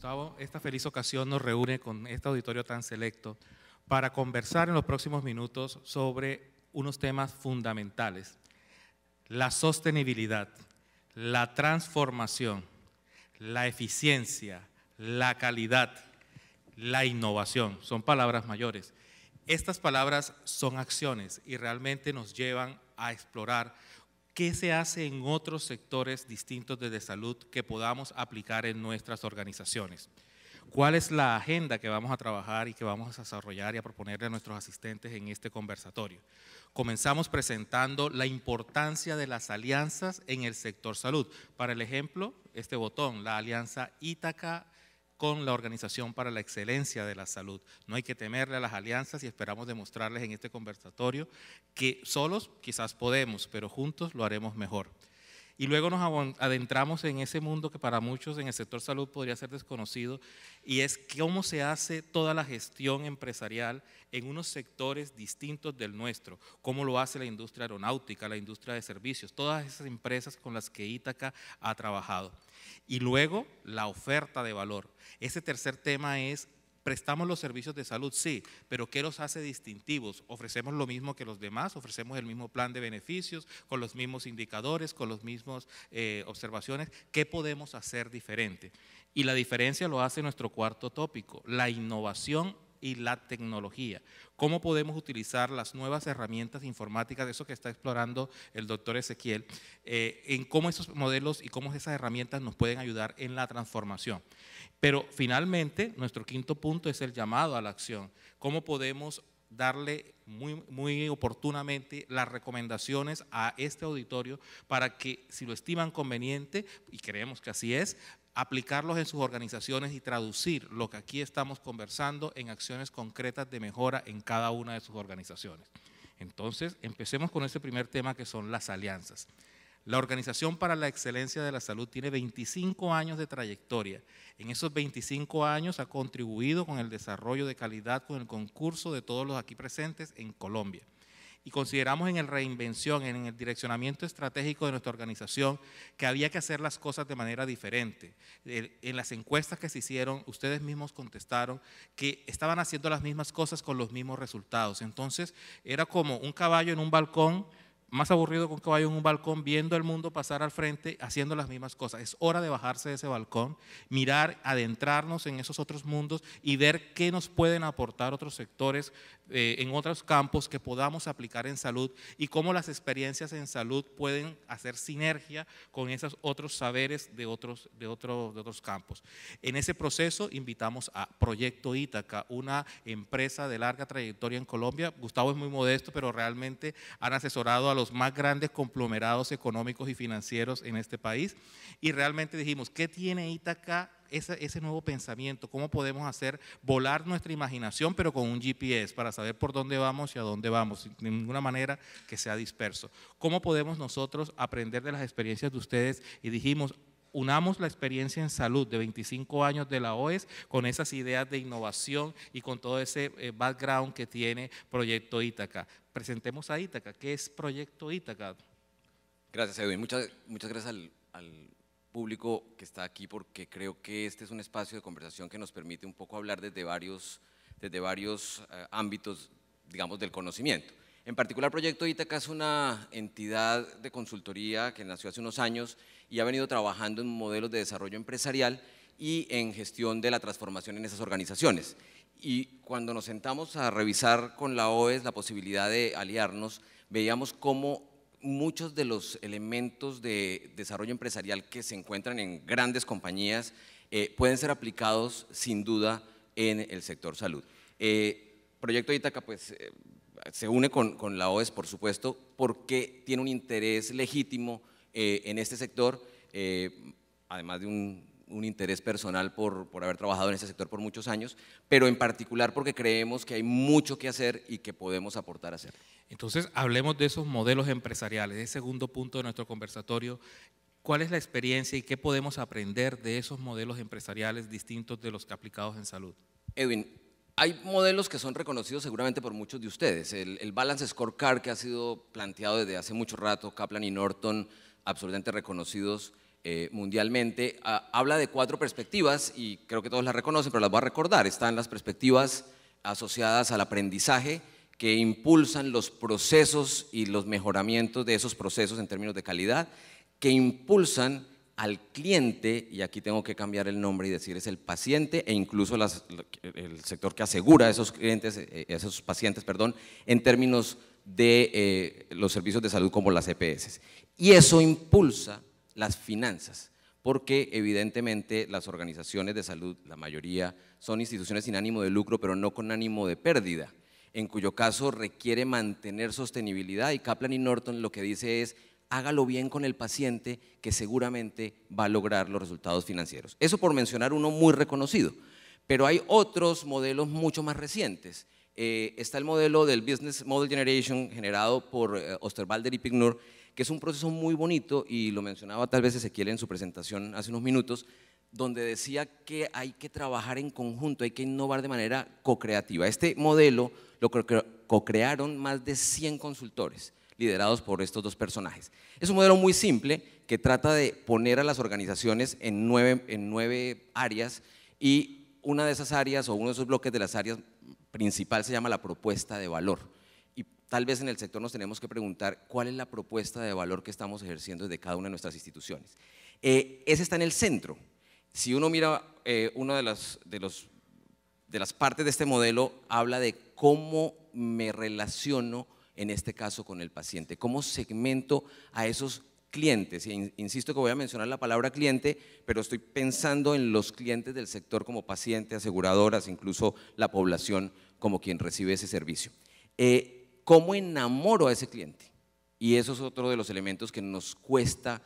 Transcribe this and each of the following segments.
Gustavo, esta feliz ocasión nos reúne con este auditorio tan selecto para conversar en los próximos minutos sobre unos temas fundamentales: la sostenibilidad, la transformación, la eficiencia, la calidad, la innovación. Son palabras mayores. Estas palabras son acciones y realmente nos llevan a explorar qué se hace en otros sectores distintos de salud que podamos aplicar en nuestras organizaciones. ¿Cuál es la agenda que vamos a trabajar y que vamos a desarrollar y a proponerle a nuestros asistentes en este conversatorio? Comenzamos presentando la importancia de las alianzas en el sector salud. Para el ejemplo, este botón, la alianza Ítaca con la Organización para la Excelencia de la Salud. No hay que temerle a las alianzas y esperamos demostrarles en este conversatorio que solos quizás podemos, pero juntos lo haremos mejor. Y luego nos adentramos en ese mundo que para muchos en el sector salud podría ser desconocido, y es cómo se hace toda la gestión empresarial en unos sectores distintos del nuestro, cómo lo hace la industria aeronáutica, la industria de servicios, todas esas empresas con las que Ítaca ha trabajado. Y luego la oferta de valor. Ese tercer tema es: prestamos los servicios de salud, sí, pero ¿qué los hace distintivos? ¿Ofrecemos lo mismo que los demás? ¿Ofrecemos el mismo plan de beneficios, con los mismos indicadores, con las mismas observaciones? ¿Qué podemos hacer diferente? Y la diferencia lo hace nuestro cuarto tópico, la innovación y la tecnología. ¿Cómo podemos utilizar las nuevas herramientas informáticas, de eso que está explorando el doctor Ezequiel, en cómo esos modelos y cómo esas herramientas nos pueden ayudar en la transformación? Pero finalmente, nuestro quinto punto es el llamado a la acción. ¿Cómo podemos darle muy oportunamente las recomendaciones a este auditorio para que, si lo estiman conveniente, y creemos que así es, aplicarlos en sus organizaciones y traducir lo que aquí estamos conversando en acciones concretas de mejora en cada una de sus organizaciones? Entonces, empecemos con ese primer tema, que son las alianzas. La Organización para la Excelencia de la Salud tiene 25 años de trayectoria. En esos 25 años ha contribuido con el desarrollo de calidad, con el concurso de todos los aquí presentes en Colombia. Y consideramos en el reinvención, en el direccionamiento estratégico de nuestra organización, que había que hacer las cosas de manera diferente. En las encuestas que se hicieron, ustedes mismos contestaron que estaban haciendo las mismas cosas con los mismos resultados. Entonces, era como un caballo en un balcón, más aburrido que un caballo en un balcón, viendo el mundo pasar al frente, haciendo las mismas cosas. Es hora de bajarse de ese balcón, mirar, adentrarnos en esos otros mundos y ver qué nos pueden aportar otros sectores en otros campos que podamos aplicar en salud, y cómo las experiencias en salud pueden hacer sinergia con esos otros saberes de otros campos. En ese proceso invitamos a Proyecto Ítaca, una empresa de larga trayectoria en Colombia. Gustavo es muy modesto, pero realmente han asesorado a los más grandes conglomerados económicos y financieros en este país, y realmente dijimos, ¿qué tiene Ítaca? Ese nuevo pensamiento, cómo podemos hacer volar nuestra imaginación, pero con un GPS para saber por dónde vamos y a dónde vamos, de ninguna manera que sea disperso. ¿Cómo podemos nosotros aprender de las experiencias de ustedes? Y dijimos, unamos la experiencia en salud de 25 años de la OES con esas ideas de innovación y con todo ese background que tiene Proyecto Ítaca. Presentemos a Ítaca. ¿Qué es Proyecto Ítaca? Gracias, Edwin. Muchas gracias al público que está aquí, porque creo que este es un espacio de conversación que nos permite un poco hablar desde varios ámbitos, digamos, del conocimiento. En particular, Proyecto Ítaca es una entidad de consultoría que nació hace unos años y ha venido trabajando en modelos de desarrollo empresarial y en gestión de la transformación en esas organizaciones. Y cuando nos sentamos a revisar con la OES la posibilidad de aliarnos, veíamos cómo muchos de los elementos de desarrollo empresarial que se encuentran en grandes compañías pueden ser aplicados sin duda en el sector salud. Proyecto Ítaca pues, se une con la OES, por supuesto, porque tiene un interés legítimo en este sector, además de un interés personal por haber trabajado en este sector por muchos años, pero en particular porque creemos que hay mucho que hacer y que podemos aportar a hacer. Entonces, hablemos de esos modelos empresariales, ese segundo punto de nuestro conversatorio. ¿Cuál es la experiencia y qué podemos aprender de esos modelos empresariales distintos de los que aplicados en salud? Edwin, hay modelos que son reconocidos seguramente por muchos de ustedes. El Balance Scorecard, que ha sido planteado desde hace mucho rato, Kaplan y Norton, absolutamente reconocidos mundialmente, habla de 4 perspectivas y creo que todos las reconocen, pero las voy a recordar. Están las perspectivas asociadas al aprendizaje, que impulsan los procesos y los mejoramientos de esos procesos en términos de calidad, que impulsan al cliente, y aquí tengo que cambiar el nombre y decir es el paciente, e incluso el sector que asegura a esos clientes, esos pacientes, perdón, en términos de los servicios de salud como las EPS. Y eso impulsa las finanzas, porque evidentemente las organizaciones de salud, la mayoría, son instituciones sin ánimo de lucro, pero no con ánimo de pérdida, en cuyo caso requiere mantener sostenibilidad, y Kaplan y Norton lo que dice es: hágalo bien con el paciente, que seguramente va a lograr los resultados financieros. Eso por mencionar uno muy reconocido, pero hay otros modelos mucho más recientes. Está el modelo del Business Model Generation generado por Osterwalder y Pigneur, que es un proceso muy bonito, y lo mencionaba tal vez Ezequiel en su presentación hace unos minutos, donde decía que hay que trabajar en conjunto, hay que innovar de manera co-creativa. Este modelo lo co-crearon más de 100 consultores, liderados por estos 2 personajes. Es un modelo muy simple que trata de poner a las organizaciones en 9 áreas, y una de esas áreas, o uno de esos bloques de las áreas principal, se llama la propuesta de valor. Y tal vez en el sector nos tenemos que preguntar cuál es la propuesta de valor que estamos ejerciendo desde cada una de nuestras instituciones. Ese está en el centro. Si uno mira una de las partes de este modelo, habla de cómo me relaciono en este caso con el paciente, cómo segmento a esos clientes. Y insisto que voy a mencionar la palabra cliente, pero estoy pensando en los clientes del sector como pacientes, aseguradoras, incluso la población como quien recibe ese servicio. ¿Cómo enamoro a ese cliente? Y eso es otro de los elementos que nos cuesta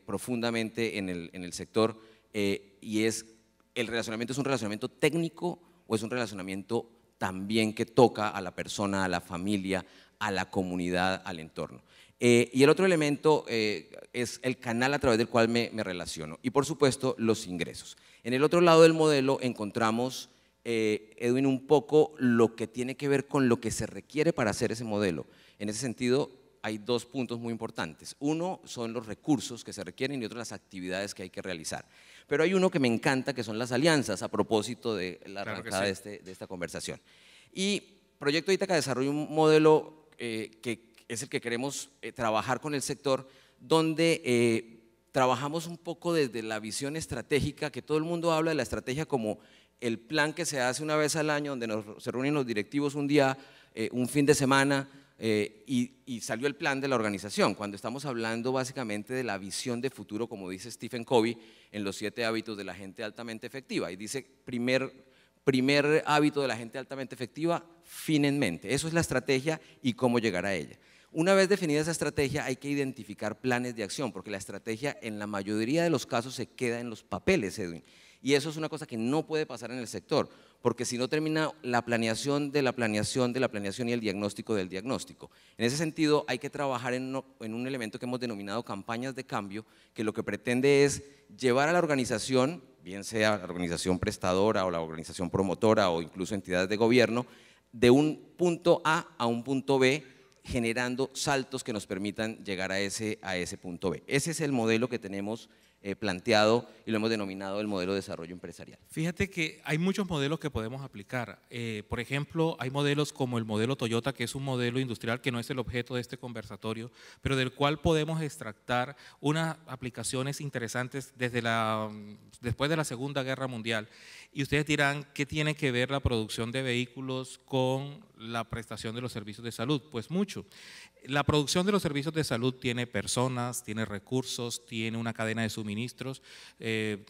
profundamente en el sector, y es: ¿el relacionamiento es un relacionamiento técnico o es un relacionamiento también que toca a la persona, a la familia, a la comunidad, al entorno? Y el otro elemento es el canal a través del cual me relaciono, y por supuesto los ingresos. En el otro lado del modelo encontramos, Edwin, un poco lo que tiene que ver con lo que se requiere para hacer ese modelo. En ese sentido hay 2 puntos muy importantes. Uno son los recursos que se requieren y otro las actividades que hay que realizar. Pero hay uno que me encanta, que son las alianzas, a propósito de la arrancada de esta conversación. Y Proyecto Ítaca desarrolla un modelo que es el que queremos trabajar con el sector, donde trabajamos un poco desde la visión estratégica, que todo el mundo habla de la estrategia como el plan que se hace una vez al año, donde se reúnen los directivos un día, un fin de semana, y salió el plan de la organización, cuando estamos hablando básicamente de la visión de futuro, como dice Stephen Covey en los 7 hábitos de la gente altamente efectiva, y dice: primer hábito de la gente altamente efectiva, fin en mente. Eso es la estrategia y cómo llegar a ella. Una vez definida esa estrategia, hay que identificar planes de acción, porque la estrategia en la mayoría de los casos se queda en los papeles, Edwin. Y eso es una cosa que no puede pasar en el sector, porque si no termina la planeación de la planeación de la planeación y el diagnóstico del diagnóstico. En ese sentido, hay que trabajar en un elemento que hemos denominado campañas de cambio, que lo que pretende es llevar a la organización, bien sea la organización prestadora o la organización promotora o incluso entidades de gobierno, de un punto A a un punto B, generando saltos que nos permitan llegar a ese punto B. Ese es el modelo que tenemos planteado y lo hemos denominado el modelo de desarrollo empresarial. Fíjate que hay muchos modelos que podemos aplicar. Por ejemplo, hay modelos como el modelo Toyota, que es un modelo industrial que no es el objeto de este conversatorio, pero del cual podemos extractar unas aplicaciones interesantes después de la Segunda Guerra Mundial. Y ustedes dirán, ¿qué tiene que ver la producción de vehículos con la prestación de los servicios de salud? Pues mucho. La producción de los servicios de salud tiene personas, tiene recursos, tiene una cadena de suministros.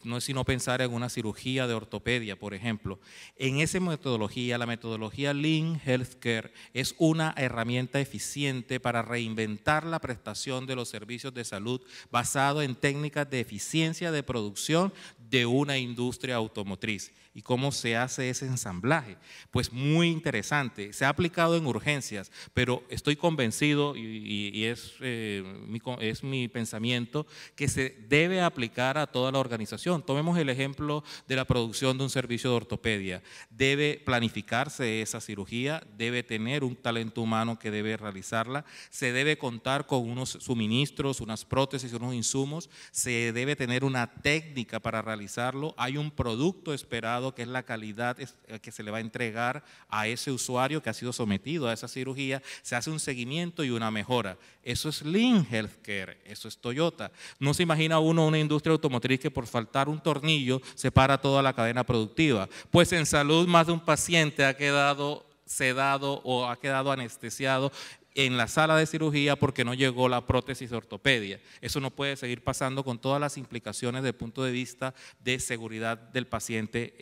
No es sino pensar en una cirugía de ortopedia, por ejemplo. En esa metodología, la metodología Lean Healthcare es una herramienta eficiente para reinventar la prestación de los servicios de salud basado en técnicas de eficiencia de producción, de una industria automotriz. ¿Y cómo se hace ese ensamblaje? Pues muy interesante. Se ha aplicado en urgencias, pero estoy convencido y es mi pensamiento que se debe aplicar a toda la organización. Tomemos el ejemplo de la producción de un servicio de ortopedia. Debe planificarse esa cirugía, debe tener un talento humano que debe realizarla, se debe contar con unos suministros, unas prótesis, unos insumos, se debe tener una técnica para realizarlo, hay un producto esperado que es la calidad que se le va a entregar a ese usuario que ha sido sometido a esa cirugía, se hace un seguimiento y una mejora. Eso es Lean Healthcare, eso es Toyota. No se imagina uno una industria automotriz que por faltar un tornillo separa toda la cadena productiva. Pues en salud más de un paciente ha quedado sedado o ha quedado anestesiado en la sala de cirugía porque no llegó la prótesis de ortopedia. Eso no puede seguir pasando con todas las implicaciones desde el punto de vista de seguridad del paciente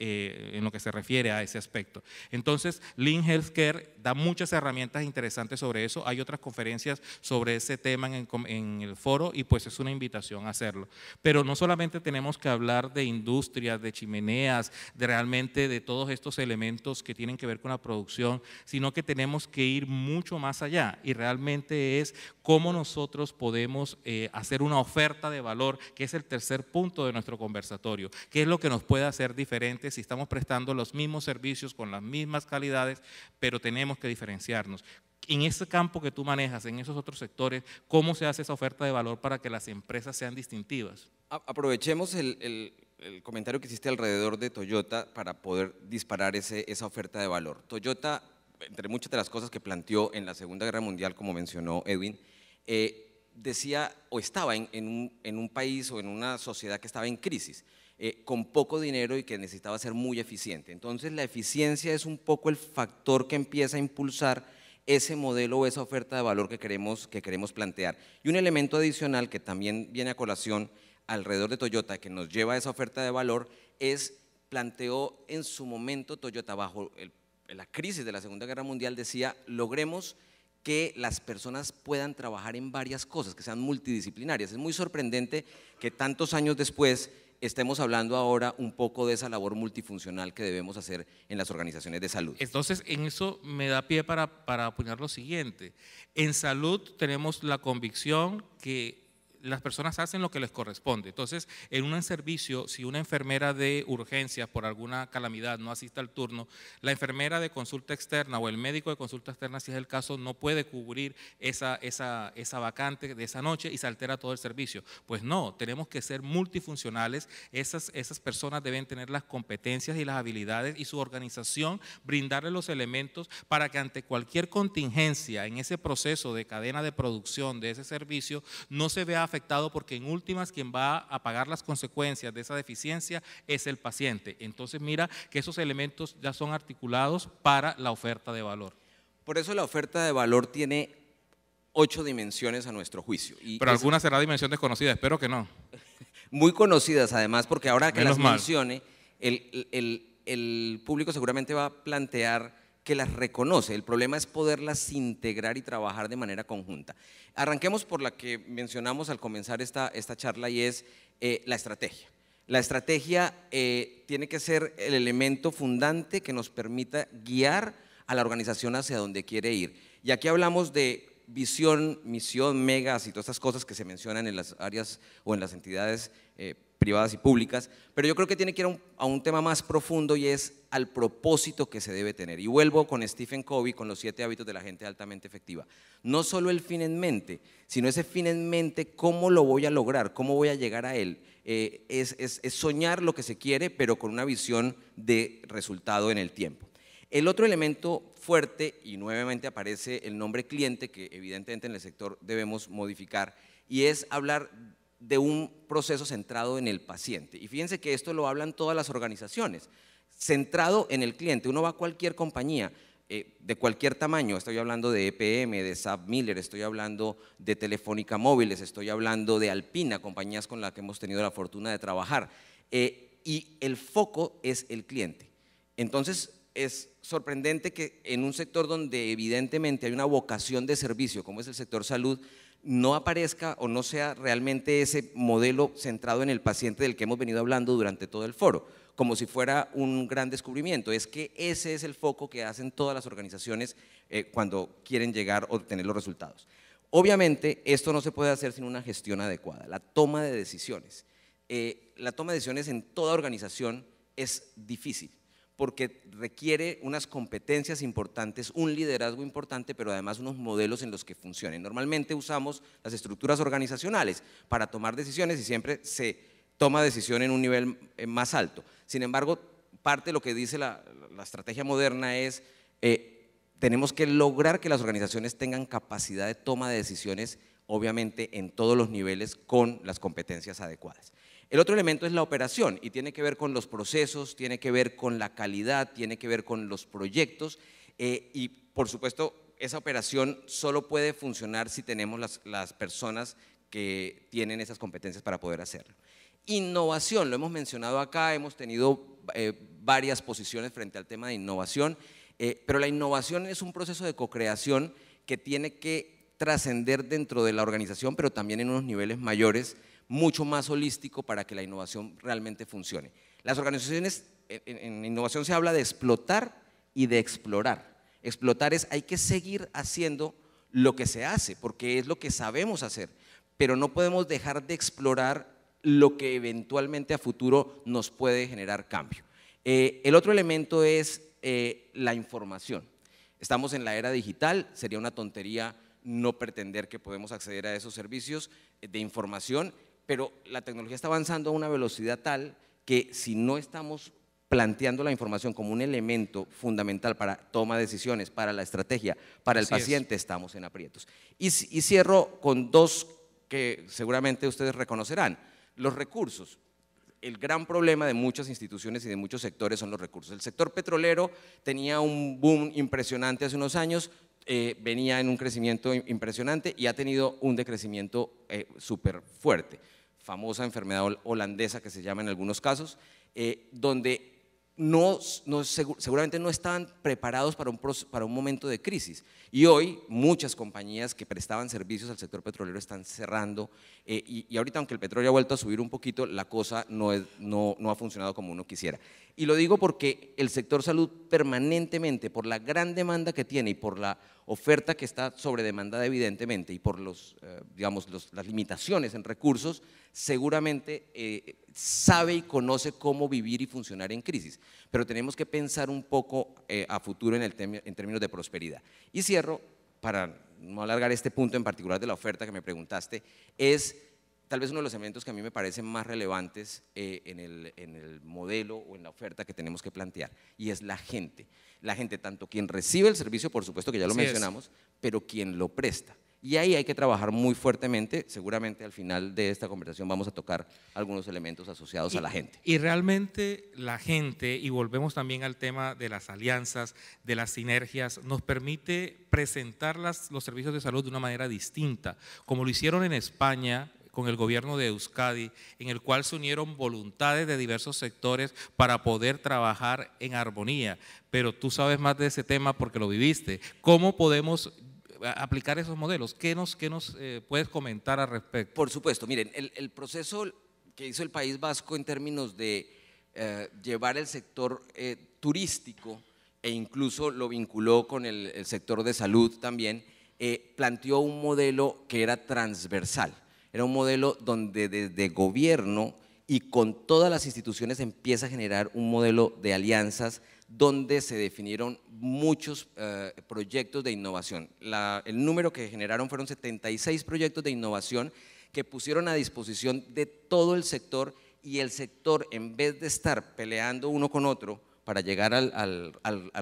en lo que se refiere a ese aspecto. Entonces, Lean Healthcare da muchas herramientas interesantes sobre eso. Hay otras conferencias sobre ese tema en el foro y pues es una invitación a hacerlo. Pero no solamente tenemos que hablar de industrias, de chimeneas, de realmente de todos estos elementos que tienen que ver con la producción, sino que tenemos que ir mucho más allá. Y realmente es cómo nosotros podemos hacer una oferta de valor, que es el tercer punto de nuestro conversatorio. ¿Qué es lo que nos puede hacer diferentes si estamos prestando los mismos servicios con las mismas calidades, pero tenemos que diferenciarnos? En ese campo que tú manejas, en esos otros sectores, ¿cómo se hace esa oferta de valor para que las empresas sean distintivas? Aprovechemos el comentario que hiciste alrededor de Toyota para poder disparar esa oferta de valor. Toyota, entre muchas de las cosas que planteó en la Segunda Guerra Mundial, como mencionó Edwin, decía o estaba en un país o en una sociedad que estaba en crisis, con poco dinero y que necesitaba ser muy eficiente. Entonces la eficiencia es un poco el factor que empieza a impulsar ese modelo o esa oferta de valor que queremos plantear. Y un elemento adicional que también viene a colación alrededor de Toyota, que nos lleva a esa oferta de valor, planteó en su momento Toyota bajo la crisis de la Segunda Guerra Mundial, decía, logremos que las personas puedan trabajar en varias cosas, que sean multidisciplinarias. Es muy sorprendente que tantos años después estemos hablando ahora un poco de esa labor multifuncional que debemos hacer en las organizaciones de salud. Entonces, en eso me da pie para apuñalar lo siguiente. En salud tenemos la convicción que las personas hacen lo que les corresponde. Entonces, en un servicio, si una enfermera de urgencias por alguna calamidad no asiste al turno, la enfermera de consulta externa o el médico de consulta externa, si es el caso, no puede cubrir esa vacante de esa noche y se altera todo el servicio. Pues no, tenemos que ser multifuncionales. Esas personas deben tener las competencias y las habilidades y su organización brindarle los elementos para que ante cualquier contingencia en ese proceso de cadena de producción de ese servicio no se vea afectado, porque en últimas quien va a pagar las consecuencias de esa deficiencia es el paciente. Entonces mira que esos elementos ya son articulados para la oferta de valor. Por eso la oferta de valor tiene 8 dimensiones a nuestro juicio. Pero alguna será dimensión desconocida, espero que no. Muy conocidas además, porque ahora que Menos las mal. mencione, el público seguramente va a plantear que las reconoce. El problema es poderlas integrar y trabajar de manera conjunta. Arranquemos por la que mencionamos al comenzar esta charla, y es la estrategia. La estrategia tiene que ser el elemento fundante que nos permita guiar a la organización hacia donde quiere ir. Y aquí hablamos de visión, misión, megas y todas estas cosas que se mencionan en las áreas o en las entidades privadas y públicas, pero yo creo que tiene que ir a un tema más profundo, y es al propósito que se debe tener. Y vuelvo con Stephen Covey, con los 7 hábitos de la gente altamente efectiva. No solo el fin en mente, sino ese fin en mente, cómo lo voy a lograr, cómo voy a llegar a él. Es soñar lo que se quiere, pero con una visión de resultado en el tiempo. El otro elemento fuerte, y nuevamente aparece el nombre cliente, que evidentemente en el sector debemos modificar, y es hablar de un proceso centrado en el paciente. Y fíjense que esto lo hablan todas las organizaciones, centrado en el cliente. Uno va a cualquier compañía de cualquier tamaño, estoy hablando de EPM, de SAP Miller, estoy hablando de Telefónica Móviles, estoy hablando de Alpina, compañías con las que hemos tenido la fortuna de trabajar, y el foco es el cliente. Entonces es sorprendente que en un sector donde evidentemente hay una vocación de servicio, como es el sector salud, no aparezca o no sea realmente ese modelo centrado en el paciente del que hemos venido hablando durante todo el foro, como si fuera un gran descubrimiento. Es que ese es el foco que hacen todas las organizaciones cuando quieren llegar a obtener los resultados. Obviamente, esto no se puede hacer sin una gestión adecuada, la toma de decisiones. La toma de decisiones en toda organización es difícil, porque requiere unas competencias importantes, un liderazgo importante, pero además unos modelos en los que funcionen. Normalmente usamos las estructuras organizacionales para tomar decisiones y siempre se toma decisión en un nivel más alto. Sin embargo, parte de lo que dice la estrategia moderna es tenemos que lograr que las organizaciones tengan capacidad de toma de decisiones, obviamente en todos los niveles, con las competencias adecuadas. El otro elemento es la operación y tiene que ver con los procesos, tiene que ver con la calidad, tiene que ver con los proyectos y por supuesto esa operación solo puede funcionar si tenemos las personas que tienen esas competencias para poder hacerlo. Innovación, lo hemos mencionado acá, hemos tenido varias posiciones frente al tema de innovación, pero la innovación es un proceso de co-creación que tiene que trascender dentro de la organización, pero también en unos niveles mayores, mucho más holístico para que la innovación realmente funcione. Las organizaciones, en innovación se habla de explotar y de explorar. Explotar es, hay que seguir haciendo lo que se hace, porque es lo que sabemos hacer, pero no podemos dejar de explorar lo que eventualmente a futuro nos puede generar cambio. El otro elemento es la información. Estamos en la era digital, sería una tontería no pretender que podemos acceder a esos servicios de información, pero la tecnología está avanzando a una velocidad tal que si no estamos planteando la información como un elemento fundamental para toma de decisiones, para la estrategia, para el paciente, estamos en aprietos. Y cierro con dos que seguramente ustedes reconocerán. Los recursos. El gran problema de muchas instituciones y de muchos sectores son los recursos. El sector petrolero tenía un boom impresionante hace unos años, venía en un crecimiento impresionante y ha tenido un decrecimiento súper fuerte. Famosa enfermedad holandesa que se llama en algunos casos, donde seguramente no estaban preparados para un momento de crisis. Y hoy muchas compañías que prestaban servicios al sector petrolero están cerrando y ahorita, aunque el petróleo ha vuelto a subir un poquito, la cosa no ha funcionado como uno quisiera. Y lo digo porque el sector salud permanentemente, por la gran demanda que tiene y por la oferta que está sobredemandada evidentemente y por las limitaciones en recursos, seguramente sabe y conoce cómo vivir y funcionar en crisis, pero tenemos que pensar un poco a futuro en términos de prosperidad. Y cierro, para no alargar este punto en particular de la oferta que me preguntaste, es tal vez uno de los elementos que a mí me parecen más relevantes en el modelo o en la oferta que tenemos que plantear, y es la gente. La gente, tanto quien recibe el servicio, por supuesto que ya lo mencionamos, pero quien lo presta. Y ahí hay que trabajar muy fuertemente, seguramente al final de esta conversación vamos a tocar algunos elementos asociados a la gente. Y realmente la gente, y volvemos también al tema de las alianzas, de las sinergias, nos permite presentar los servicios de salud de una manera distinta, como lo hicieron en España con el gobierno de Euskadi, en el cual se unieron voluntades de diversos sectores para poder trabajar en armonía. Pero tú sabes más de ese tema porque lo viviste. ¿Cómo podemos aplicar esos modelos? ¿Qué nos puedes comentar al respecto? Por supuesto, miren, el proceso que hizo el País Vasco en términos de llevar el sector turístico e incluso lo vinculó con el sector de salud también, planteó un modelo que era transversal. Era un modelo donde desde gobierno y con todas las instituciones empieza a generar un modelo de alianzas donde se definieron muchos proyectos de innovación. El número que generaron fueron 76 proyectos de innovación que pusieron a disposición de todo el sector, y el sector, en vez de estar peleando uno con otro para llegar al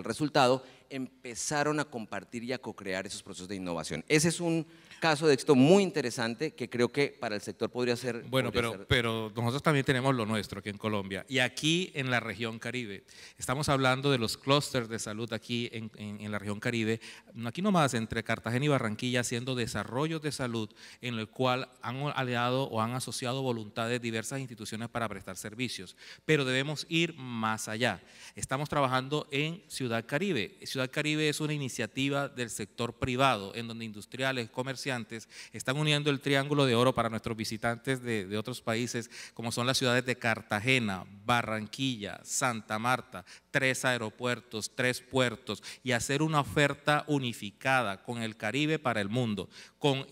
resultado, empezaron a compartir y a co-crear esos procesos de innovación. Ese es un caso de éxito muy interesante que creo que para el sector podría ser… Bueno, pero nosotros también tenemos lo nuestro aquí en Colombia y aquí en la región Caribe. Estamos hablando de los clústeres de salud aquí en la región Caribe, aquí nomás entre Cartagena y Barranquilla, haciendo desarrollos de salud en el cual han aliado o han asociado voluntades diversas instituciones para prestar servicios, pero debemos ir más allá. Estamos trabajando en Ciudad Caribe. Ciudad Caribe es una iniciativa del sector privado, en donde industriales, comerciantes están uniendo el triángulo de oro para nuestros visitantes de otros países, como son las ciudades de Cartagena, Barranquilla, Santa Marta, 3 aeropuertos, 3 puertos, y hacer una oferta unificada con el Caribe para el mundo, con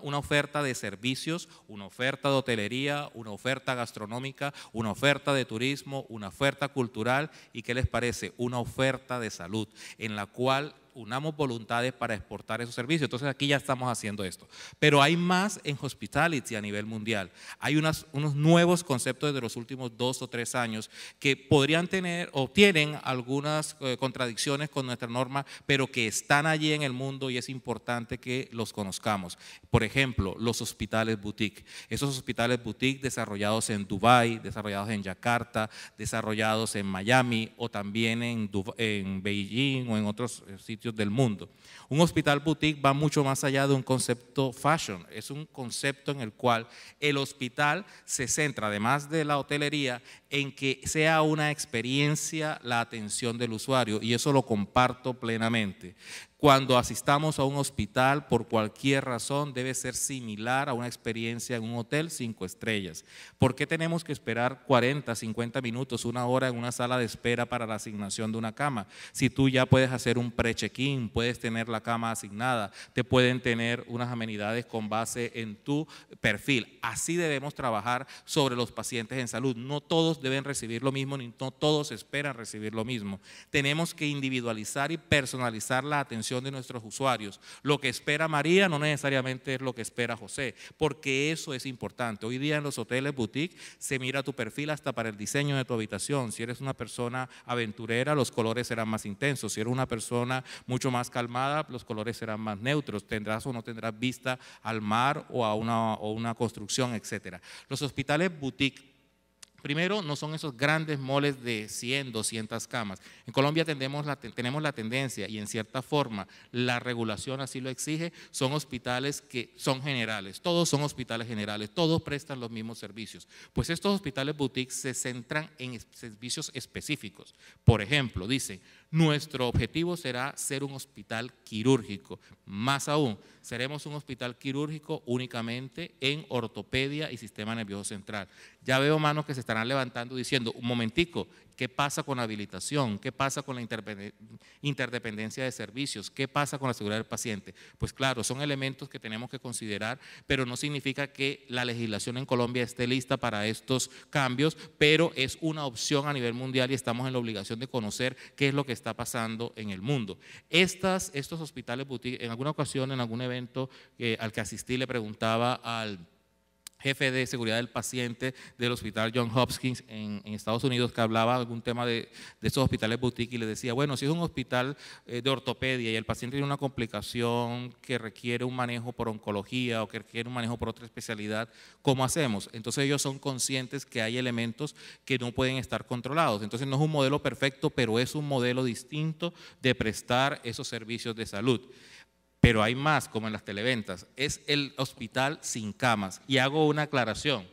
una oferta de servicios, una oferta de hotelería, una oferta gastronómica, una oferta de turismo, una oferta cultural y, ¿qué les parece?, una oferta de salud, en la cual unamos voluntades para exportar esos servicios. Entonces aquí ya estamos haciendo esto. Pero hay más en hospitality a nivel mundial. Hay unos nuevos conceptos de los últimos 2 o 3 años que podrían tener o tienen algunas contradicciones con nuestra norma, pero que están allí en el mundo y es importante que los conozcamos. Por ejemplo, los hospitales boutique. Esos hospitales boutique desarrollados en Dubái, desarrollados en Yakarta, desarrollados en Miami o también en Beijing o en otros sitios del mundo. Un hospital boutique va mucho más allá de un concepto fashion, es un concepto en el cual el hospital se centra, además de la hotelería, en que sea una experiencia la atención del usuario, y eso lo comparto plenamente. Cuando asistamos a un hospital, por cualquier razón, debe ser similar a una experiencia en un hotel 5 estrellas. ¿Por qué tenemos que esperar 40, 50 minutos, 1 hora en una sala de espera para la asignación de una cama? Si tú ya puedes hacer un pre-check-in, puedes tener la cama asignada, te pueden tener unas amenidades con base en tu perfil. Así debemos trabajar sobre los pacientes en salud. No todos deben recibir lo mismo, ni no todos esperan recibir lo mismo. Tenemos que individualizar y personalizar la atención de nuestros usuarios. Lo que espera María no necesariamente es lo que espera José, porque eso es importante. Hoy día en los hoteles boutique se mira tu perfil hasta para el diseño de tu habitación. Si eres una persona aventurera, los colores serán más intensos. Si eres una persona mucho más calmada, los colores serán más neutros. Tendrás o no tendrás vista al mar o a una construcción, etcétera. Los hospitales boutique, primero, no son esos grandes moles de 100, 200 camas. En Colombia tenemos la tendencia, y en cierta forma la regulación así lo exige, son hospitales que son generales, todos son hospitales generales, todos prestan los mismos servicios. Pues estos hospitales boutique se centran en servicios específicos. Por ejemplo, dicen, nuestro objetivo será ser un hospital quirúrgico. Más aún, seremos un hospital quirúrgico únicamente en ortopedia y sistema nervioso central. Ya veo manos que se estarán levantando diciendo, un momentico, ¿qué pasa con la habilitación? ¿Qué pasa con la interdependencia de servicios? ¿Qué pasa con la seguridad del paciente? Pues claro, son elementos que tenemos que considerar, pero no significa que la legislación en Colombia esté lista para estos cambios, pero es una opción a nivel mundial y estamos en la obligación de conocer qué es lo que está pasando en el mundo. Estos hospitales boutique, en alguna ocasión, en algún evento al que asistí, le preguntaba al jefe de seguridad del paciente del hospital Johns Hopkins en Estados Unidos, que hablaba de algún tema de estos hospitales boutique, y le decía, bueno, si es un hospital de ortopedia y el paciente tiene una complicación que requiere un manejo por oncología o que requiere un manejo por otra especialidad, ¿cómo hacemos? Entonces ellos son conscientes que hay elementos que no pueden estar controlados. Entonces no es un modelo perfecto, pero es un modelo distinto de prestar esos servicios de salud. Pero hay más, como en las televentas, es el hospital sin camas. Y hago una aclaración,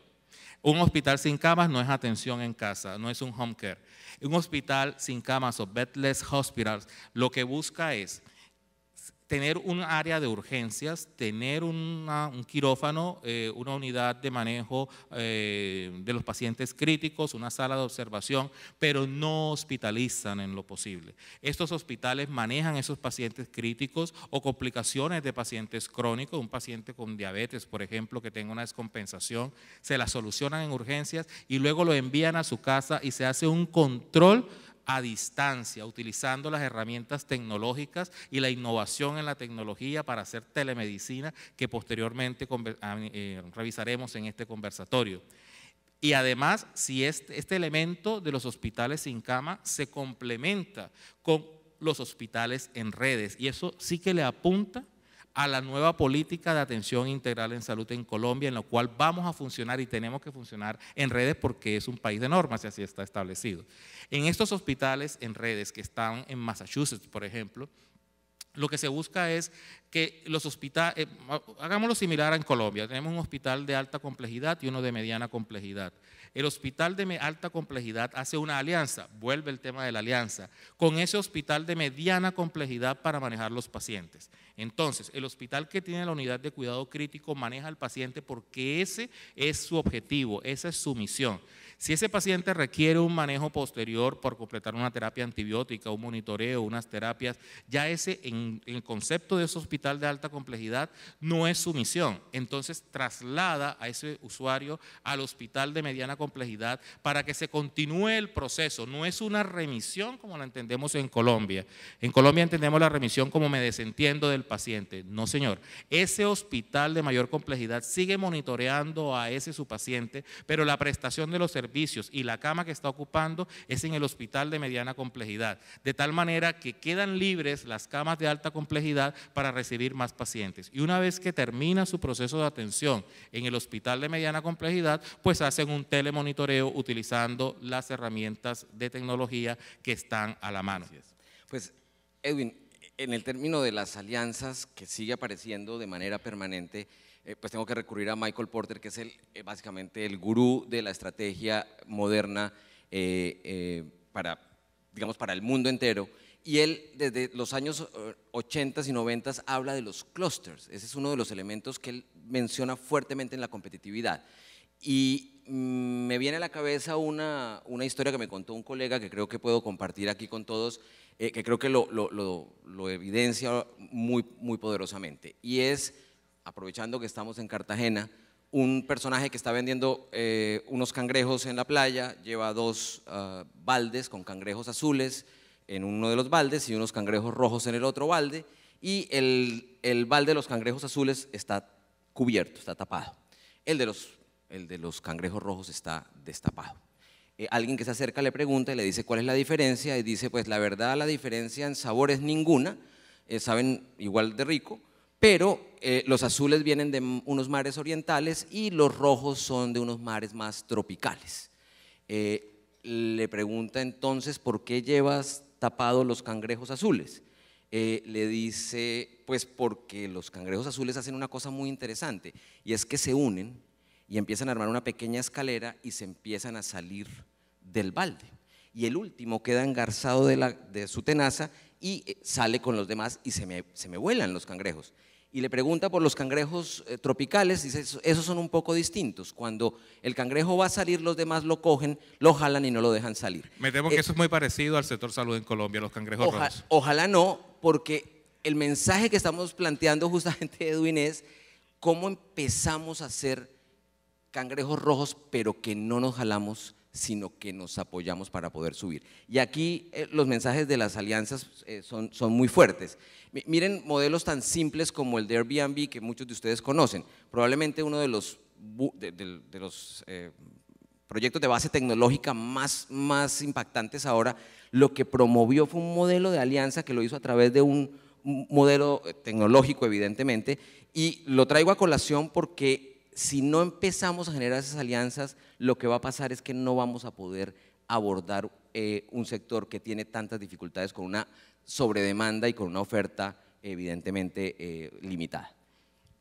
un hospital sin camas no es atención en casa, no es un home care. Un hospital sin camas o bedless hospitals lo que busca es tener un área de urgencias, tener un quirófano, una unidad de manejo de los pacientes críticos, una sala de observación, pero no hospitalizan en lo posible. Estos hospitales manejan esos pacientes críticos o complicaciones de pacientes crónicos, un paciente con diabetes, por ejemplo, que tenga una descompensación, se la solucionan en urgencias y luego lo envían a su casa y se hace un control a distancia, utilizando las herramientas tecnológicas y la innovación en la tecnología para hacer telemedicina, que posteriormente revisaremos en este conversatorio. Y además, si este elemento de los hospitales sin cama se complementa con los hospitales en redes, y eso sí que le apunta a la nueva política de atención integral en salud en Colombia, en la cual vamos a funcionar y tenemos que funcionar en redes porque es un país de normas y así está establecido. En estos hospitales en redes que están en Massachusetts, por ejemplo, lo que se busca es que los hospitales, hagámoslo similar a en Colombia, tenemos un hospital de alta complejidad y uno de mediana complejidad. El hospital de alta complejidad hace una alianza, vuelve el tema de la alianza, con ese hospital de mediana complejidad para manejar los pacientes. Entonces, el hospital que tiene la unidad de cuidado crítico maneja al paciente porque ese es su objetivo, esa es su misión. Si ese paciente requiere un manejo posterior por completar una terapia antibiótica, un monitoreo, unas terapias, ya ese en el concepto de ese hospital de alta complejidad no es su misión. Entonces traslada a ese usuario al hospital de mediana complejidad para que se continúe el proceso. No es una remisión como la entendemos en Colombia. En Colombia entendemos la remisión como me desentiendo del paciente. No, señor. Ese hospital de mayor complejidad sigue monitoreando a ese su paciente, pero la prestación de los servicios y la cama que está ocupando es en el hospital de mediana complejidad, de tal manera que quedan libres las camas de alta complejidad para recibir más pacientes. Y una vez que termina su proceso de atención en el hospital de mediana complejidad, pues hacen un telemonitoreo utilizando las herramientas de tecnología que están a la mano. Pues, Edwin, en el término de las alianzas que sigue apareciendo de manera permanente, pues tengo que recurrir a Michael Porter, que es básicamente el gurú de la estrategia moderna para el mundo entero. Y él desde los años 80 y 90 habla de los clusters. Ese es uno de los elementos que él menciona fuertemente en la competitividad. Y me viene a la cabeza una historia que me contó un colega que creo que puedo compartir aquí con todos, que creo que lo evidencia muy poderosamente. Y es, aprovechando que estamos en Cartagena, un personaje que está vendiendo unos cangrejos en la playa, lleva dos baldes con cangrejos azules en uno de los baldes y unos cangrejos rojos en el otro balde, y el balde de los cangrejos azules está cubierto, está tapado. El de los cangrejos rojos está destapado. Alguien que se acerca le pregunta y le dice cuál es la diferencia, y dice, pues la verdad la diferencia en sabor es ninguna, saben igual de rico, pero los azules vienen de unos mares orientales y los rojos son de unos mares más tropicales. Le pregunta entonces, ¿por qué llevas tapados los cangrejos azules? Le dice, pues porque los cangrejos azules hacen una cosa muy interesante, y es que se unen y empiezan a armar una pequeña escalera y se empiezan a salir del balde. Y el último queda engarzado de su tenaza y sale con los demás, y se me vuelan los cangrejos. Y le pregunta por los cangrejos tropicales, y dice, esos son un poco distintos. Cuando el cangrejo va a salir, los demás lo cogen, lo jalan y no lo dejan salir. Me temo que eso es muy parecido al sector salud en Colombia, los cangrejos rojos. Ojalá no, porque el mensaje que estamos planteando justamente, Edwin, es cómo empezamos a hacer cangrejos rojos, pero que no nos jalamos, sino que nos apoyamos para poder subir. Y aquí los mensajes de las alianzas son muy fuertes. Miren modelos tan simples como el de Airbnb, que muchos de ustedes conocen. Probablemente uno de los proyectos de base tecnológica más impactantes ahora, lo que promovió fue un modelo de alianza que lo hizo a través de un modelo tecnológico, evidentemente, y lo traigo a colación porque si no empezamos a generar esas alianzas, lo que va a pasar es que no vamos a poder abordar un sector que tiene tantas dificultades, con una sobredemanda y con una oferta evidentemente limitada.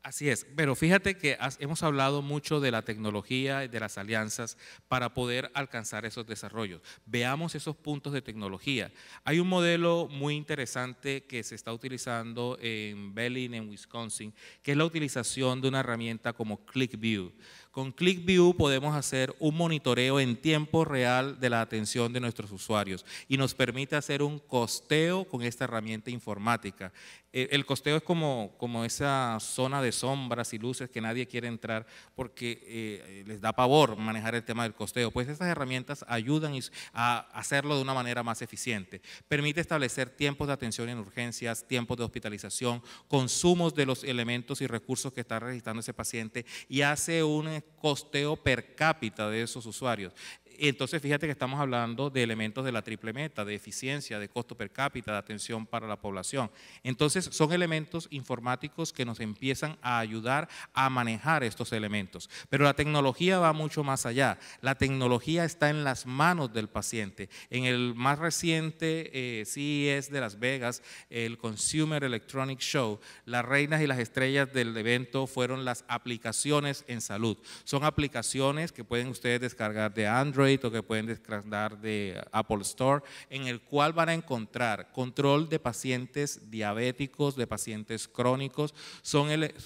Así es, pero fíjate que hemos hablado mucho de la tecnología y de las alianzas para poder alcanzar esos desarrollos. Veamos esos puntos de tecnología. Hay un modelo muy interesante que se está utilizando en Belen, en Wisconsin, que es la utilización de una herramienta como ClickView. Con ClickView podemos hacer un monitoreo en tiempo real de la atención de nuestros usuarios y nos permite hacer un costeo con esta herramienta informática. El costeo es como esa zona de sombras y luces que nadie quiere entrar porque les da pavor manejar el tema del costeo. Pues estas herramientas ayudan a hacerlo de una manera más eficiente. Permite establecer tiempos de atención en urgencias, tiempos de hospitalización, consumos de los elementos y recursos que está registrando ese paciente, y hace un costeo per cápita de esos usuarios. Entonces, fíjate que estamos hablando de elementos de la triple meta, de eficiencia, de costo per cápita, de atención para la población. Entonces, son elementos informáticos que nos empiezan a ayudar a manejar estos elementos. Pero la tecnología va mucho más allá. La tecnología está en las manos del paciente. En el más reciente CES de Las Vegas, el Consumer Electronic Show, las reinas y las estrellas del evento fueron las aplicaciones en salud. Son aplicaciones que pueden ustedes descargar de Android o que pueden descargar de Apple Store, en el cual van a encontrar control de pacientes diabéticos, de pacientes crónicos,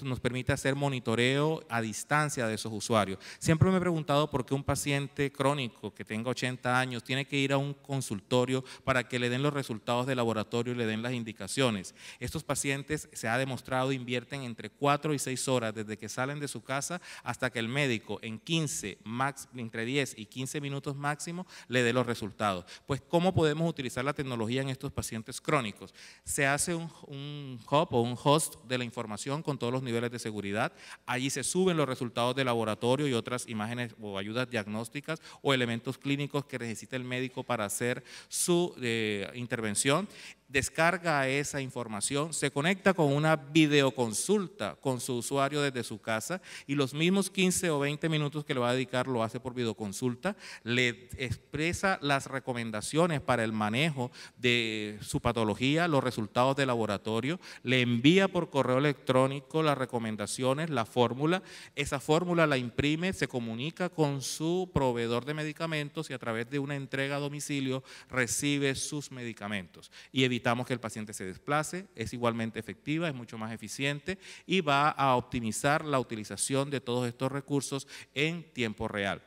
nos permite hacer monitoreo a distancia de esos usuarios. Siempre me he preguntado por qué un paciente crónico que tenga 80 años tiene que ir a un consultorio para que le den los resultados de laboratorio y le den las indicaciones. Estos pacientes, se ha demostrado, invierten entre 4 y 6 horas desde que salen de su casa hasta que el médico en entre 10 y 15 minutos máximo le dé los resultados. Pues, ¿cómo podemos utilizar la tecnología en estos pacientes crónicos? Se hace un hub o un host de la información con todos los niveles de seguridad. Allí se suben los resultados de laboratorio y otras imágenes o ayudas diagnósticas o elementos clínicos que necesita el médico para hacer su intervención. Descarga esa información, se conecta con una videoconsulta con su usuario desde su casa y los mismos 15 o 20 minutos que le va a dedicar lo hace por videoconsulta, le expresa las recomendaciones para el manejo de su patología, los resultados de laboratorio, le envía por correo electrónico las recomendaciones, la fórmula, esa fórmula la imprime, se comunica con su proveedor de medicamentos y a través de una entrega a domicilio recibe sus medicamentos y evitamos que el paciente se desplace, es igualmente efectiva, es mucho más eficiente y va a optimizar la utilización de todos estos recursos en tiempo real.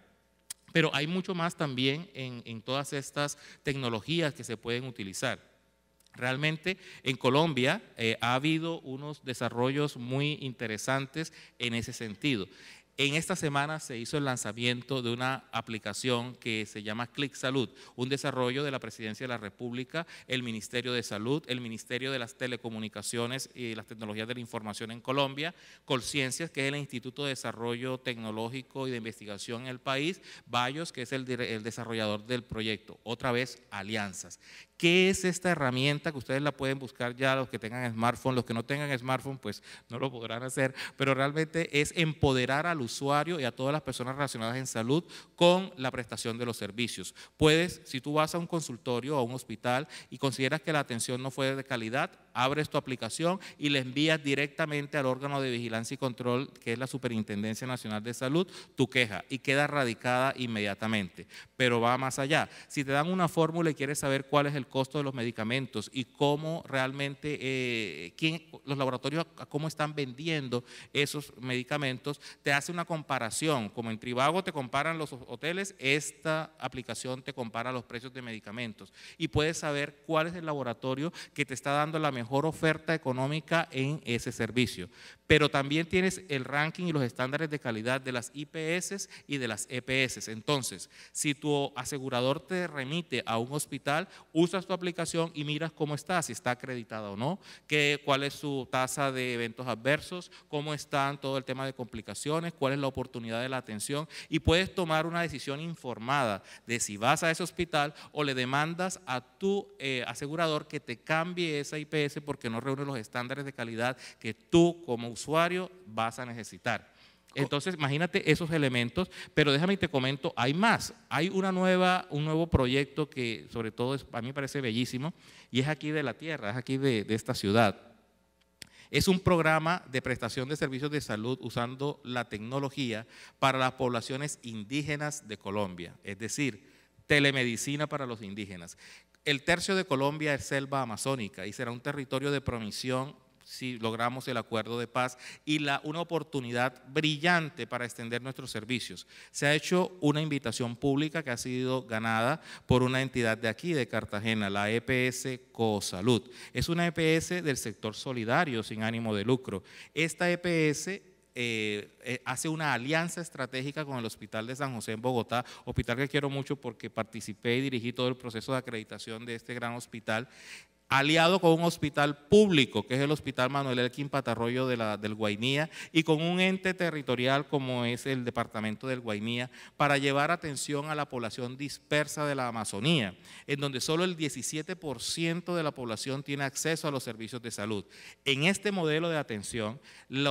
Pero hay mucho más también en todas estas tecnologías que se pueden utilizar. Realmente en Colombia ha habido unos desarrollos muy interesantes en ese sentido. En esta semana se hizo el lanzamiento de una aplicación que se llama Click Salud, un desarrollo de la Presidencia de la República, el Ministerio de Salud, el Ministerio de las Telecomunicaciones y las Tecnologías de la Información en Colombia, Colciencias, que es el Instituto de Desarrollo Tecnológico y de Investigación en el país, Bayos, que es el desarrollador del proyecto, otra vez alianzas. ¿Qué es esta herramienta que ustedes la pueden buscar ya los que tengan smartphone? Los que no tengan smartphone pues no lo podrán hacer, pero realmente es empoderar al usuario y a todas las personas relacionadas en salud con la prestación de los servicios. Puedes, si tú vas a un consultorio o a un hospital y consideras que la atención no fue de calidad, abres tu aplicación y le envías directamente al órgano de vigilancia y control, que es la Superintendencia Nacional de Salud, tu queja y queda radicada inmediatamente. Pero va más allá. Si te dan una fórmula y quieres saber cuál es el costo de los medicamentos y cómo realmente los laboratorios cómo están vendiendo esos medicamentos, te hace una comparación, como en Trivago te comparan los hoteles, esta aplicación te compara los precios de medicamentos y puedes saber cuál es el laboratorio que te está dando la mejor oferta económica en ese servicio. Pero también tienes el ranking y los estándares de calidad de las IPS y de las EPS. Entonces, si tu asegurador te remite a un hospital, usas tu aplicación y miras cómo está, si está acreditada o no, cuál es su tasa de eventos adversos, cómo están todo el tema de complicaciones, cuál es la oportunidad de la atención y puedes tomar una decisión informada de si vas a ese hospital o le demandas a tu asegurador que te cambie esa IPS porque no reúne los estándares de calidad que tú como usuario vas a necesitar. Entonces, imagínate esos elementos, pero déjame y te comento, hay más. Hay un nuevo proyecto que sobre todo a mí me parece bellísimo y es aquí de la tierra, es aquí de esta ciudad. Es un programa de prestación de servicios de salud usando la tecnología para las poblaciones indígenas de Colombia, es decir, telemedicina para los indígenas. El tercio de Colombia es selva amazónica y será un territorio de promisión si logramos el acuerdo de paz y una oportunidad brillante para extender nuestros servicios. Se ha hecho una invitación pública que ha sido ganada por una entidad de aquí, de Cartagena, la EPS Cosalud. Es una EPS del sector solidario sin ánimo de lucro. Esta EPS hace una alianza estratégica con el Hospital de San José en Bogotá, hospital que quiero mucho porque participé y dirigí todo el proceso de acreditación de este gran hospital. aliado con un hospital público, que es el Hospital Manuel Elkin Patarroyo del Guainía, y con un ente territorial como es el Departamento del Guainía, para llevar atención a la población dispersa de la Amazonía, en donde solo el 17% de la población tiene acceso a los servicios de salud. En este modelo de atención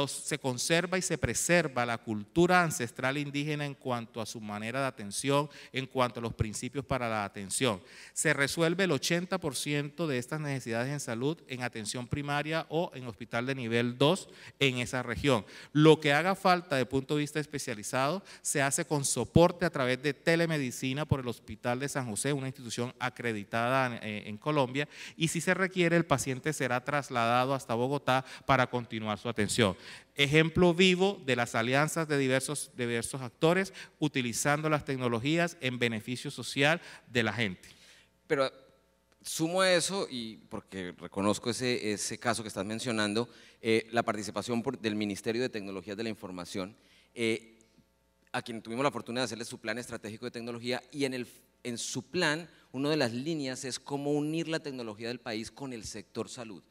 se conserva y se preserva la cultura ancestral indígena en cuanto a su manera de atención, en cuanto a los principios para la atención. Se resuelve el 80% de estas necesidades en salud en atención primaria o en hospital de nivel 2 en esa región. Lo que haga falta de punto de vista especializado se hace con soporte a través de telemedicina por el Hospital de San José, una institución acreditada en Colombia, y si se requiere el paciente será trasladado hasta Bogotá para continuar su atención. Ejemplo vivo de las alianzas de diversos actores utilizando las tecnologías en beneficio social de la gente. Pero sumo a eso, y porque reconozco ese caso que estás mencionando, la participación del Ministerio de Tecnologías de la Información, a quien tuvimos la fortuna de hacerle su plan estratégico de tecnología, y en su plan, una de las líneas es cómo unir la tecnología del país con el sector salud.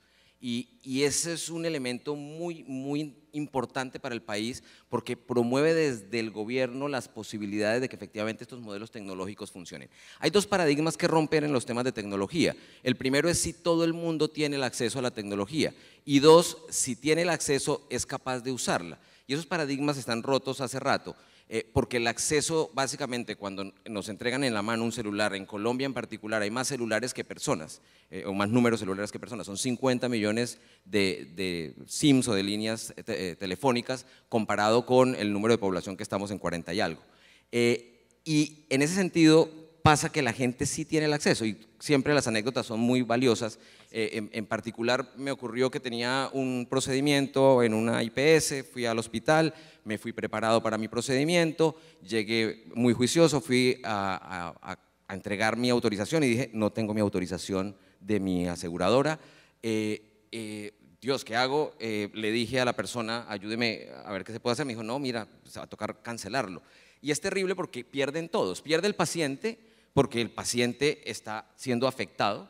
Y ese es un elemento muy, muy importante para el país porque promueve desde el gobierno las posibilidades de que efectivamente estos modelos tecnológicos funcionen. Hay dos paradigmas que rompen en los temas de tecnología. El primero es si todo el mundo tiene el acceso a la tecnología y dos, si tiene el acceso es capaz de usarla. Y esos paradigmas están rotos hace rato. Porque el acceso, básicamente, cuando nos entregan en la mano un celular, en Colombia en particular, hay más celulares que personas, o más números celulares que personas, son 50 millones de SIMs o de líneas telefónicas, comparado con el número de población que estamos en 40 y algo. Y en ese sentido pasa que la gente sí tiene el acceso, y siempre las anécdotas son muy valiosas. En particular me ocurrió que tenía un procedimiento en una IPS, fui al hospital, me fui preparado para mi procedimiento, llegué muy juicioso, fui a entregar mi autorización y dije, no tengo mi autorización de mi aseguradora. Dios, ¿qué hago? Le dije a la persona, ayúdeme a ver qué se puede hacer. Me dijo, no, mira, se va a tocar cancelarlo. Y es terrible porque pierden todos, pierde el paciente porque el paciente está siendo afectado,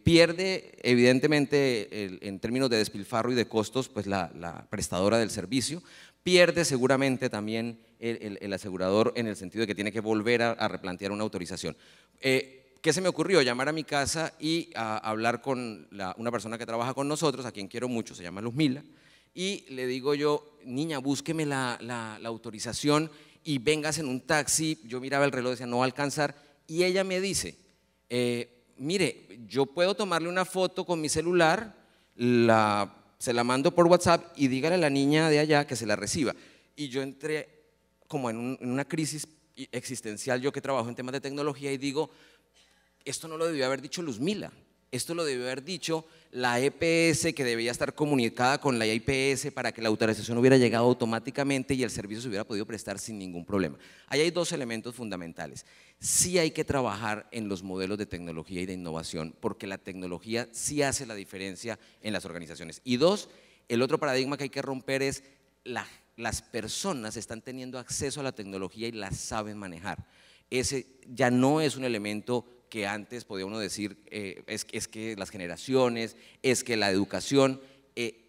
pierde evidentemente en términos de despilfarro y de costos pues la prestadora del servicio, pierde seguramente también el asegurador en el sentido de que tiene que volver a replantear una autorización. ¿Qué se me ocurrió? Llamar a mi casa y hablar con una persona que trabaja con nosotros, a quien quiero mucho, se llama Luzmila, y le digo yo, niña, búsqueme la autorización y vengas en un taxi. Yo miraba el reloj, decía, no va a alcanzar, y ella me dice, mire, yo puedo tomarle una foto con mi celular, se la mando por WhatsApp y dígale a la niña de allá que se la reciba. Y yo entré como en una crisis existencial, yo que trabajo en temas de tecnología, y digo, esto no lo debió haber dicho Luzmila, esto lo debió haber dicho la EPS, que debía estar comunicada con la IPS para que la autorización hubiera llegado automáticamente y el servicio se hubiera podido prestar sin ningún problema. Ahí hay dos elementos fundamentales. Sí hay que trabajar en los modelos de tecnología y de innovación porque la tecnología sí hace la diferencia en las organizaciones. Y dos, el otro paradigma que hay que romper es las personas están teniendo acceso a la tecnología y la saben manejar. Ese ya no es un elemento que antes podía uno decir, es que las generaciones, es que la educación,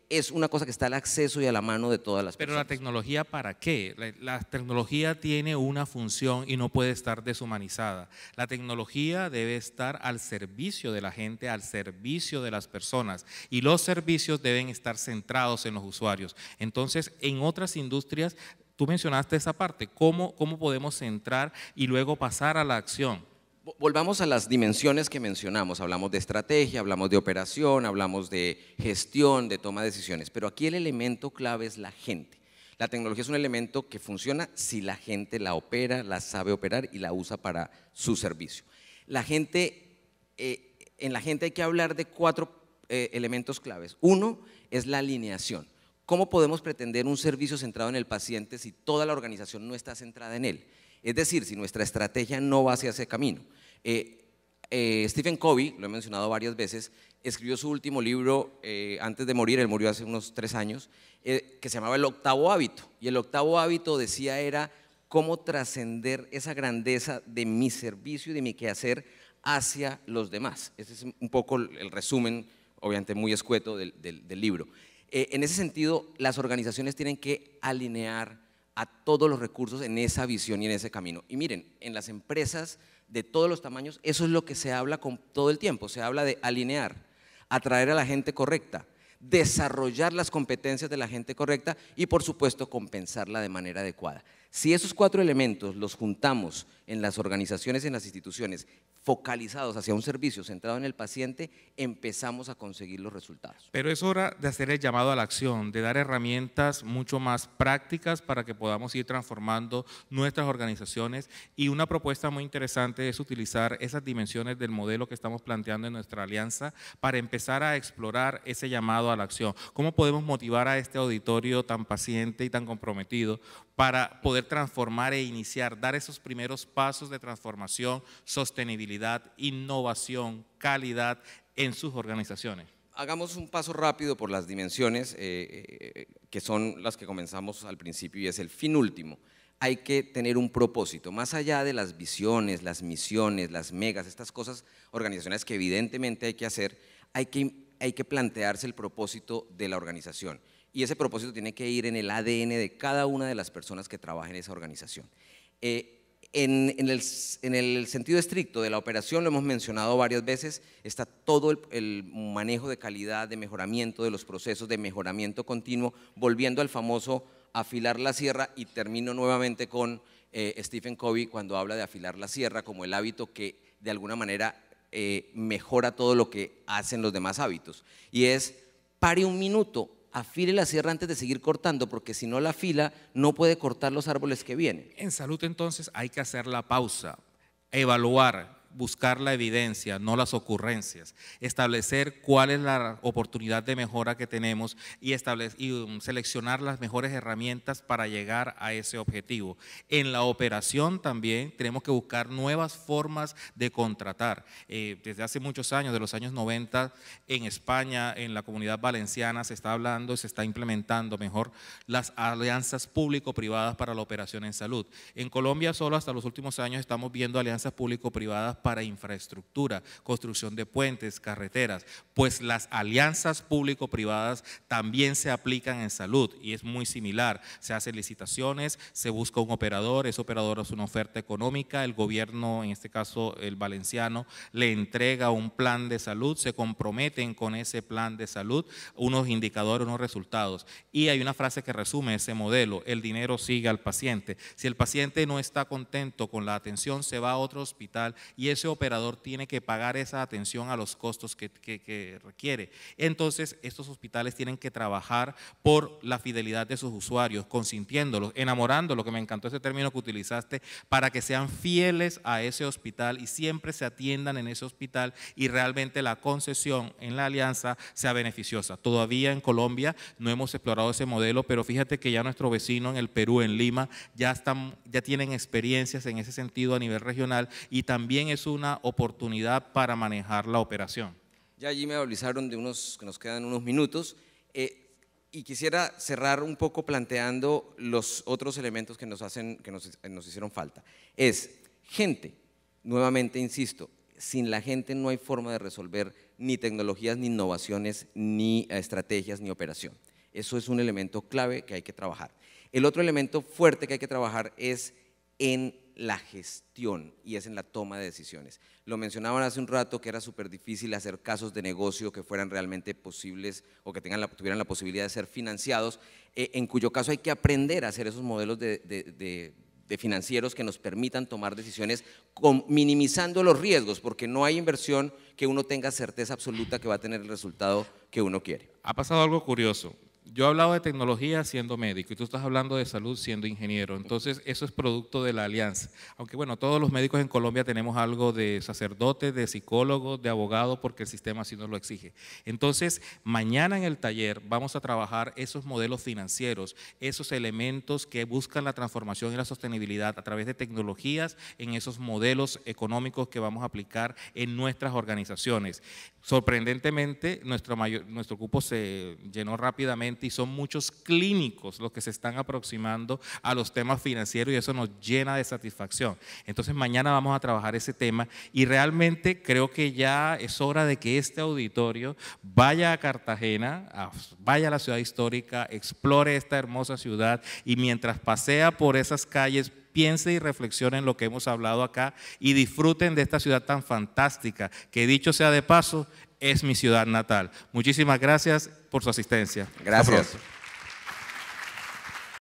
es una cosa que está al acceso y a la mano de todas las personas. Pero la tecnología, ¿para qué? La tecnología tiene una función y no puede estar deshumanizada. La tecnología debe estar al servicio de la gente, al servicio de las personas, y los servicios deben estar centrados en los usuarios. Entonces, en otras industrias, tú mencionaste esa parte, ¿cómo podemos centrar y luego pasar a la acción? Volvamos a las dimensiones que mencionamos, hablamos de estrategia, hablamos de operación, hablamos de gestión, de toma de decisiones, pero aquí el elemento clave es la gente. La tecnología es un elemento que funciona si la gente la opera, la sabe operar y la usa para su servicio. La gente, en la gente hay que hablar de cuatro elementos claves. Uno es la alineación. ¿Cómo podemos pretender un servicio centrado en el paciente si toda la organización no está centrada en él? Es decir, si nuestra estrategia no va hacia ese camino. Stephen Covey, lo he mencionado varias veces, escribió su último libro antes de morir, él murió hace unos 3 años, que se llamaba El Octavo Hábito. Y el octavo hábito, decía, era cómo trascender esa grandeza de mi servicio y de mi quehacer hacia los demás. Ese es un poco el resumen, obviamente muy escueto, del libro. En ese sentido, las organizaciones tienen que alinear a todos los recursos en esa visión y en ese camino. Y miren, en las empresas de todos los tamaños, eso es lo que se habla todo el tiempo, se habla de alinear, atraer a la gente correcta, desarrollar las competencias de la gente correcta y por supuesto compensarla de manera adecuada. Si esos 4 elementos los juntamos en las organizaciones y en las instituciones focalizados hacia un servicio centrado en el paciente, empezamos a conseguir los resultados. Pero es hora de hacer el llamado a la acción, de dar herramientas mucho más prácticas para que podamos ir transformando nuestras organizaciones, y una propuesta muy interesante es utilizar esas dimensiones del modelo que estamos planteando en nuestra alianza para empezar a explorar ese llamado a la acción. ¿Cómo podemos motivar a este auditorio tan paciente y tan comprometido para poder transformar e iniciar, dar esos primeros pasos de transformación, sostenibilidad, innovación, calidad en sus organizaciones? Hagamos un paso rápido por las dimensiones que son las que comenzamos al principio, y es el fin último. Hay que tener un propósito, más allá de las visiones, las misiones, las megas, estas cosas organizacionales que evidentemente hay que hacer, hay que plantearse el propósito de la organización. Y ese propósito tiene que ir en el ADN de cada una de las personas que trabajan en esa organización. En el sentido estricto de la operación, lo hemos mencionado varias veces, está todo el manejo de calidad, de mejoramiento de los procesos, de mejoramiento continuo, volviendo al famoso afilar la sierra, y termino nuevamente con Stephen Covey cuando habla de afilar la sierra como el hábito que de alguna manera mejora todo lo que hacen los demás hábitos, y es: pare un minuto, afile la sierra antes de seguir cortando, porque si no la afila no puede cortar los árboles que vienen. En salud entonces hay que hacer la pausa, evaluar, buscar la evidencia, no las ocurrencias, establecer cuál es la oportunidad de mejora que tenemos y seleccionar las mejores herramientas para llegar a ese objetivo. En la operación también tenemos que buscar nuevas formas de contratar. Desde hace muchos años, de los años 90, en España, en la Comunidad Valenciana, se está hablando, se está implementando mejor las alianzas público-privadas para la operación en salud. En Colombia solo hasta los últimos años estamos viendo alianzas público-privadas para infraestructura, construcción de puentes, carreteras, pues las alianzas público-privadas también se aplican en salud y es muy similar. Se hacen licitaciones, se busca un operador, ese operador hace una oferta económica, el gobierno, en este caso el valenciano, le entrega un plan de salud, se comprometen con ese plan de salud, unos indicadores, unos resultados, y hay una frase que resume ese modelo: el dinero sigue al paciente. Si el paciente no está contento con la atención, se va a otro hospital y ese operador tiene que pagar esa atención a los costos que requiere. Entonces, estos hospitales tienen que trabajar por la fidelidad de sus usuarios, consintiéndolos, enamorándolos, que me encantó ese término que utilizaste, para que sean fieles a ese hospital y siempre se atiendan en ese hospital y realmente la concesión en la alianza sea beneficiosa. Todavía en Colombia no hemos explorado ese modelo, pero fíjate que ya nuestro vecino en el Perú, en Lima, ya tienen experiencias en ese sentido a nivel regional, y también es una oportunidad para manejar la operación. Ya allí me avisaron que nos quedan unos minutos, y quisiera cerrar un poco planteando los otros elementos que nos hicieron falta. Es gente, nuevamente insisto, sin la gente no hay forma de resolver ni tecnologías, ni innovaciones, ni estrategias, ni operación. Eso es un elemento clave que hay que trabajar. El otro elemento fuerte que hay que trabajar es en la gestión, y es en la toma de decisiones. Lo mencionaban hace un rato que era súper difícil hacer casos de negocio que fueran realmente posibles o que tuvieran la posibilidad de ser financiados, en cuyo caso hay que aprender a hacer esos modelos de financieros que nos permitan tomar decisiones minimizando los riesgos, porque no hay inversión que uno tenga certeza absoluta que va a tener el resultado que uno quiere. Ha pasado algo curioso. Yo he hablado de tecnología siendo médico y tú estás hablando de salud siendo ingeniero, entonces eso es producto de la alianza. Aunque bueno, todos los médicos en Colombia tenemos algo de sacerdote, de psicólogo, de abogado, porque el sistema así nos lo exige. Entonces, mañana en el taller vamos a trabajar esos modelos financieros, esos elementos que buscan la transformación y la sostenibilidad a través de tecnologías en esos modelos económicos que vamos a aplicar en nuestras organizaciones. Sorprendentemente, nuestro cupo se llenó rápidamente y son muchos clínicos los que se están aproximando a los temas financieros y eso nos llena de satisfacción. Entonces mañana vamos a trabajar ese tema y realmente creo que ya es hora de que este auditorio vaya a Cartagena, vaya a la ciudad histórica, explore esta hermosa ciudad y mientras pasea por esas calles, piense y reflexione en lo que hemos hablado acá y disfruten de esta ciudad tan fantástica, que dicho sea de paso, es mi ciudad natal. Muchísimas gracias por su asistencia. Gracias.